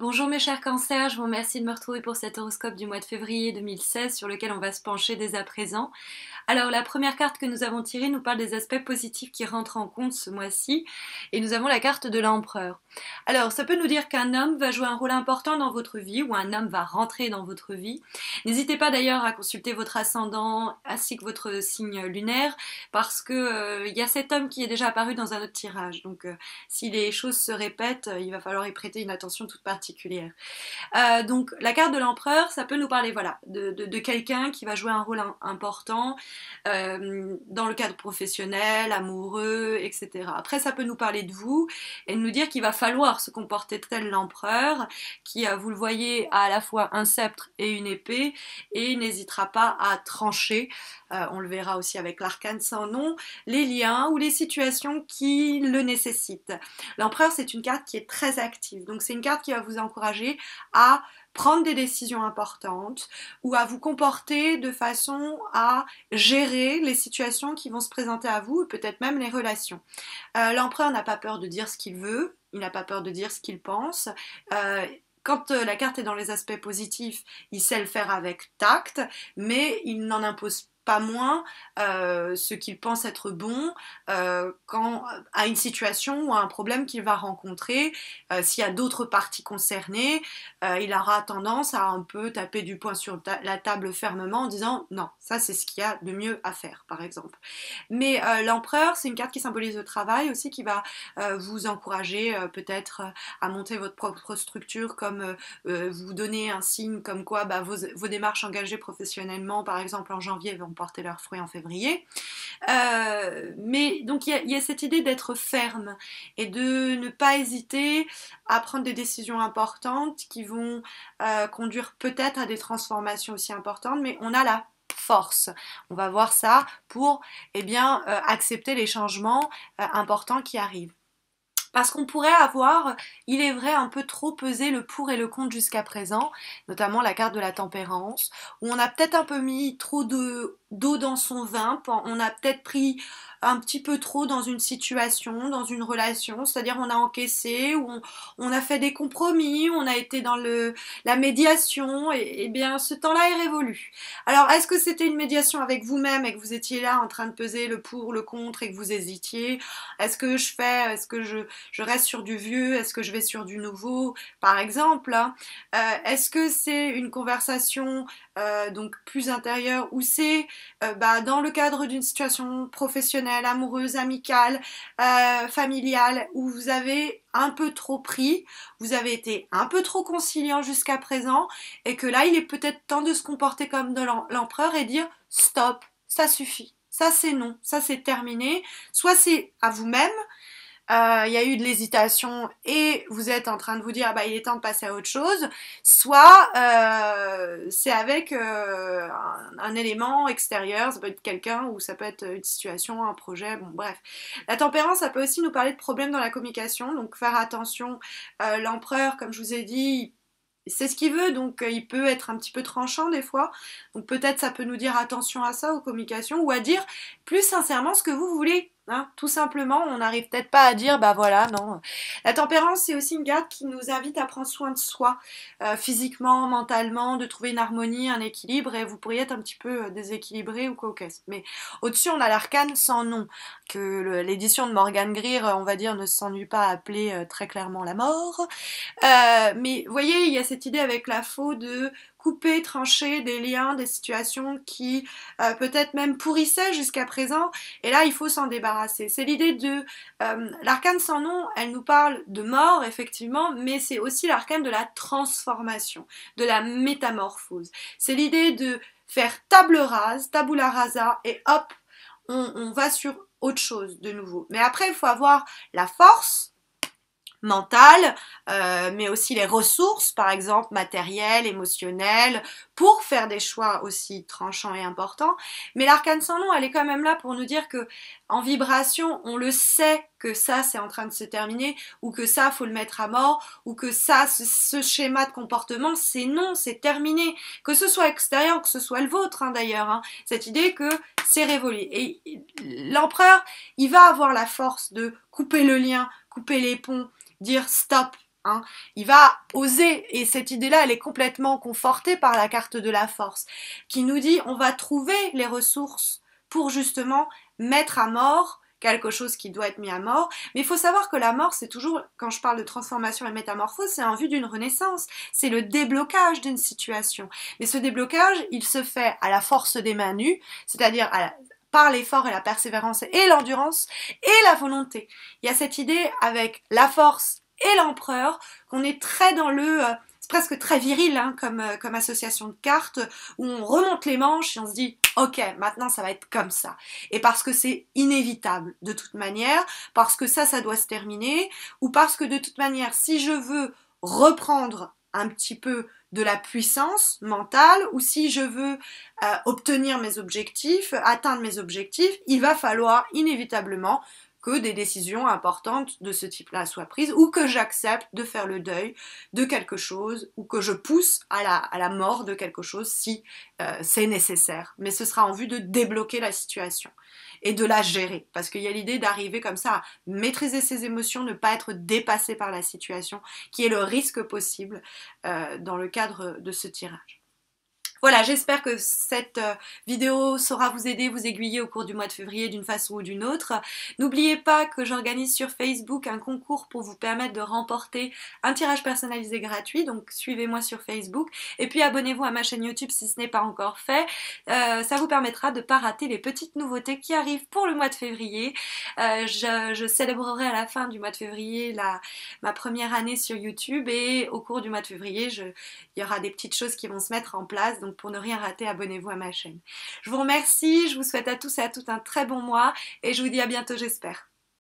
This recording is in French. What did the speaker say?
Bonjour mes chers cancers, je vous remercie de me retrouver pour cet horoscope du mois de février 2016 sur lequel on va se pencher dès à présent. Alors la première carte que nous avons tirée nous parle des aspects positifs qui rentrent en compte ce mois-ci et nous avons la carte de l'empereur. Alors ça peut nous dire qu'un homme va jouer un rôle important dans votre vie ou un homme va rentrer dans votre vie. N'hésitez pas d'ailleurs à consulter votre ascendant ainsi que votre signe lunaire parce que y a cet homme qui est déjà apparu dans un autre tirage. Donc si les choses se répètent, il va falloir y prêter une attention toute particulière. Donc la carte de l'empereur, ça peut nous parler voilà, de quelqu'un qui va jouer un rôle important dans le cadre professionnel, amoureux, etc. Après ça peut nous parler de vous et nous dire qu'il va falloir se comporter tel l'empereur qui, vous le voyez, a à la fois un sceptre et une épée et n'hésitera pas à trancher, on le verra aussi avec l'arcane sans nom, les liens ou les situations qui le nécessitent. L'empereur, c'est une carte qui est très active, donc c'est une carte qui va vous encourager à prendre des décisions importantes ou à vous comporter de façon à gérer les situations qui vont se présenter à vous et peut-être même les relations. L'empereur n'a pas peur de dire ce qu'il veut, il n'a pas peur de dire ce qu'il pense. Quand la carte est dans les aspects positifs, il sait le faire avec tact, mais il n'en impose pas moins ce qu'il pense être bon quand à une situation ou à un problème qu'il va rencontrer. S'il y a d'autres parties concernées, il aura tendance à un peu taper du poing sur la table fermement en disant non, ça c'est ce qu'il y a de mieux à faire par exemple. Mais l'empereur, c'est une carte qui symbolise le travail aussi, qui va vous encourager peut-être à monter votre propre structure, comme vous donner un signe comme quoi vos démarches engagées professionnellement par exemple en janvier vont porter leurs fruits en février. Mais donc il y a cette idée d'être ferme et de ne pas hésiter à prendre des décisions importantes qui vont conduire peut-être à des transformations aussi importantes, mais on a la force. On va voir ça pour accepter les changements importants qui arrivent. Parce qu'on pourrait avoir, il est vrai, un peu trop pesé le pour et le contre jusqu'à présent, notamment la carte de la tempérance, où on a peut-être un peu mis trop d'eau dans son vin, on a peut-être pris un petit peu trop dans une situation, dans une relation, c'est-à-dire on a encaissé, ou on a fait des compromis, on a été dans la médiation, et bien ce temps-là est révolu. Alors est-ce que c'était une médiation avec vous-même et que vous étiez là en train de peser le pour, le contre et que vous hésitiez? Est-ce que je reste sur du vieux, est-ce que je vais sur du nouveau, par exemple, hein. Est-ce que c'est une conversation donc plus intérieure ou c'est dans le cadre d'une situation professionnelle, amoureuse, amicale, familiale, où vous avez un peu trop pris, vous avez été un peu trop conciliant jusqu'à présent et que là il est peut-être temps de se comporter comme de l'empereur et dire stop, ça suffit, ça c'est non, ça c'est terminé, soit c'est à vous-même, il y a eu de l'hésitation et vous êtes en train de vous dire il est temps de passer à autre chose, soit c'est avec un élément extérieur, ça peut être quelqu'un ou ça peut être une situation, un projet, bon bref. La tempérance, ça peut aussi nous parler de problèmes dans la communication, donc faire attention. L'empereur, comme je vous ai dit, c'est ce qu'il veut, donc il peut être un petit peu tranchant des fois, donc peut-être ça peut nous dire attention à ça aux communications ou à dire plus sincèrement ce que vous voulez. Hein, tout simplement, on n'arrive peut-être pas à dire voilà, non. La tempérance, c'est aussi une carte qui nous invite à prendre soin de soi, physiquement, mentalement, de trouver une harmonie, un équilibre, et vous pourriez être un petit peu déséquilibré ou cocasse. Mais au-dessus, on a l'arcane sans nom, que l'édition de Morgan Greer, on va dire, ne s'ennuie pas à appeler très clairement la mort. Mais vous voyez, il y a cette idée avec la faux de couper, trancher des liens, des situations qui peut-être même pourrissaient jusqu'à présent, et là il faut s'en débarrasser. C'est l'idée de l'arcane sans nom, elle nous parle de mort effectivement, mais c'est aussi l'arcane de la transformation, de la métamorphose. C'est l'idée de faire table rase, tabula rasa, et hop, on va sur autre chose de nouveau. Mais après il faut avoir la force mentale, mais aussi les ressources, par exemple matérielles, émotionnelles, pour faire des choix aussi tranchants et importants. Mais l'arcane sans nom, elle est quand même là pour nous dire que en vibration, on le sait que ça c'est en train de se terminer, ou que ça faut le mettre à mort, ou que ça, ce schéma de comportement, c'est non, c'est terminé. Que ce soit extérieur, que ce soit le vôtre d'ailleurs, hein. Cette idée que c'est révolu. Et l'empereur, il va avoir la force de couper le lien, couper les ponts, dire stop, hein. Il va oser, et cette idée-là, elle est complètement confortée par la carte de la force, qui nous dit on va trouver les ressources pour justement mettre à mort quelque chose qui doit être mis à mort. Mais il faut savoir que la mort, c'est toujours, quand je parle de transformation et métamorphose, c'est en vue d'une renaissance, c'est le déblocage d'une situation. Mais ce déblocage, il se fait à la force des mains nues, c'est-à-dire par l'effort et la persévérance et l'endurance et la volonté. Il y a cette idée avec la force et l'empereur qu'on est très dans le... c'est presque très viril hein, comme association de cartes, où on remonte les manches et on se dit « Ok, maintenant ça va être comme ça ». Et parce que c'est inévitable de toute manière, parce que ça doit se terminer, ou parce que de toute manière, si je veux reprendre un petit peu de la puissance mentale, ou si je veux obtenir mes objectifs, atteindre mes objectifs, il va falloir inévitablement que des décisions importantes de ce type-là soient prises, ou que j'accepte de faire le deuil de quelque chose, ou que je pousse à la mort de quelque chose si c'est nécessaire. Mais ce sera en vue de débloquer la situation et de la gérer, parce qu'il y a l'idée d'arriver comme ça à maîtriser ses émotions, ne pas être dépassé par la situation, qui est le risque possible dans le cadre de ce tirage. Voilà, j'espère que cette vidéo saura vous aider, vous aiguiller au cours du mois de février d'une façon ou d'une autre. N'oubliez pas que j'organise sur Facebook un concours pour vous permettre de remporter un tirage personnalisé gratuit, donc suivez-moi sur Facebook. Et puis abonnez-vous à ma chaîne YouTube si ce n'est pas encore fait. Ça vous permettra de ne pas rater les petites nouveautés qui arrivent pour le mois de février. Je célébrerai à la fin du mois de février ma première année sur YouTube, et au cours du mois de février, il y aura des petites choses qui vont se mettre en place. Donc pour ne rien rater, abonnez-vous à ma chaîne. Je vous remercie, je vous souhaite à tous et à toutes un très bon mois et je vous dis à bientôt, j'espère.